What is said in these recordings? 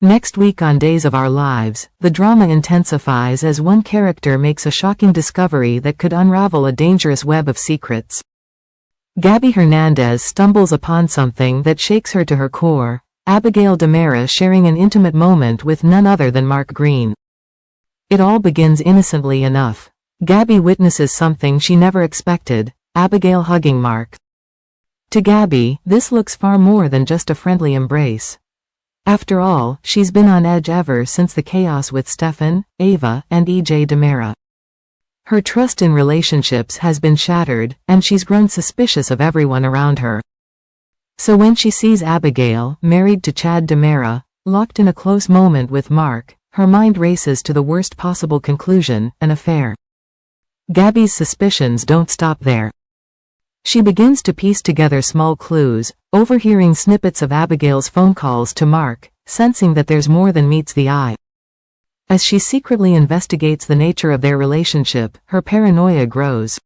Next week on Days of Our Lives, the drama intensifies as one character makes a shocking discovery that could unravel a dangerous web of secrets. Gabi Hernandez stumbles upon something that shakes her to her core, Abigail DiMera sharing an intimate moment with none other than Mark Green. It all begins innocently enough. Gabi witnesses something she never expected, Abigail hugging Mark. To Gabi, this looks far more than just a friendly embrace. After all, she's been on edge ever since the chaos with Stefan, Ava, and EJ DiMera. Her trust in relationships has been shattered, and she's grown suspicious of everyone around her. So when she sees Abigail, married to Chad DiMera, locked in a close moment with Mark, her mind races to the worst possible conclusion, an affair. Gabi's suspicions don't stop there. She begins to piece together small clues, overhearing snippets of Abigail's phone calls to Mark, sensing that there's more than meets the eye. As she secretly investigates the nature of their relationship, her paranoia grows.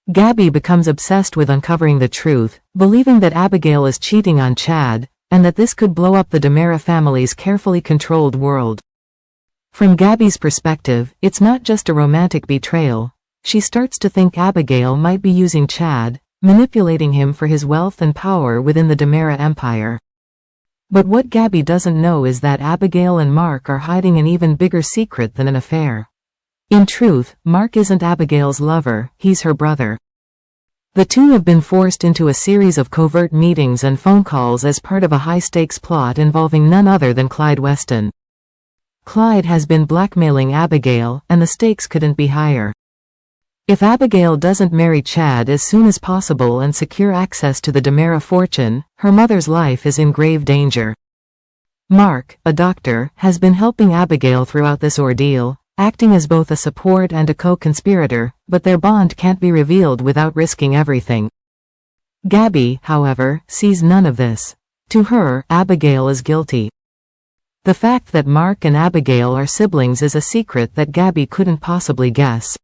Gabi becomes obsessed with uncovering the truth, believing that Abigail is cheating on Chad, and that this could blow up the DiMera family's carefully controlled world. From Gabi's perspective, it's not just a romantic betrayal. She starts to think Abigail might be using Chad, manipulating him for his wealth and power within the DiMera empire. But what Gabi doesn't know is that Abigail and Mark are hiding an even bigger secret than an affair. In truth, Mark isn't Abigail's lover, he's her brother. The two have been forced into a series of covert meetings and phone calls as part of a high-stakes plot involving none other than Clyde Weston. Clyde has been blackmailing Abigail, and the stakes couldn't be higher. If Abigail doesn't marry Chad as soon as possible and secure access to the DiMera fortune, her mother's life is in grave danger. Mark, a doctor, has been helping Abigail throughout this ordeal, acting as both a support and a co-conspirator, but their bond can't be revealed without risking everything. Gabi, however, sees none of this. To her, Abigail is guilty. The fact that Mark and Abigail are siblings is a secret that Gabi couldn't possibly guess.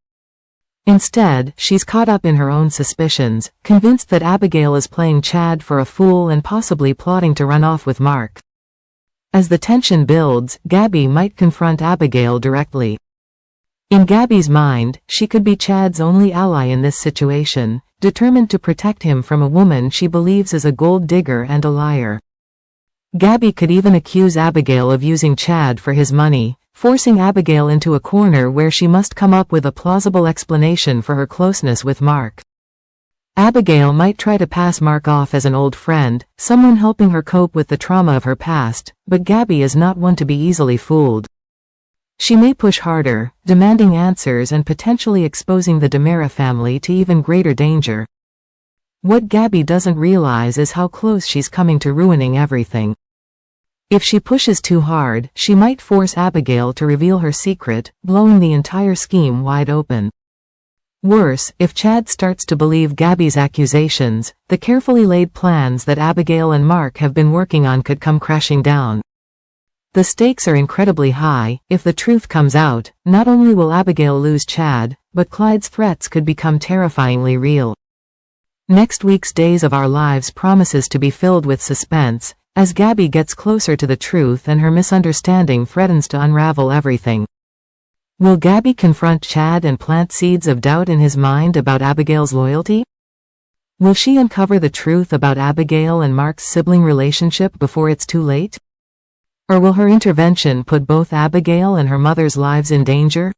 Instead, she's caught up in her own suspicions, convinced that Abigail is playing Chad for a fool and possibly plotting to run off with Mark. As the tension builds, Gabi might confront Abigail directly. In Gabi's mind, she could be Chad's only ally in this situation, determined to protect him from a woman she believes is a gold digger and a liar. Gabi could even accuse Abigail of using Chad for his money, forcing Abigail into a corner where she must come up with a plausible explanation for her closeness with Mark. Abigail might try to pass Mark off as an old friend, someone helping her cope with the trauma of her past, but Gabi is not one to be easily fooled. She may push harder, demanding answers and potentially exposing the DiMera family to even greater danger. What Gabi doesn't realize is how close she's coming to ruining everything. If she pushes too hard, she might force Abigail to reveal her secret, blowing the entire scheme wide open. Worse, if Chad starts to believe Gabi's accusations, the carefully laid plans that Abigail and Mark have been working on could come crashing down. The stakes are incredibly high. If the truth comes out, not only will Abigail lose Chad, but Clyde's threats could become terrifyingly real. Next week's Days of Our Lives promises to be filled with suspense, as Gabi gets closer to the truth and her misunderstanding threatens to unravel everything. Will Gabi confront Chad and plant seeds of doubt in his mind about Abigail's loyalty? Will she uncover the truth about Abigail and Mark's sibling relationship before it's too late? Or will her intervention put both Abigail and her mother's lives in danger?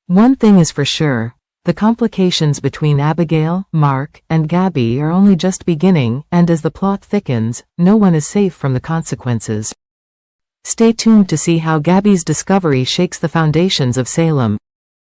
One thing is for sure. The complications between Abigail, Mark, and Gabi are only just beginning, and as the plot thickens, no one is safe from the consequences. Stay tuned to see how Gabi's discovery shakes the foundations of Salem.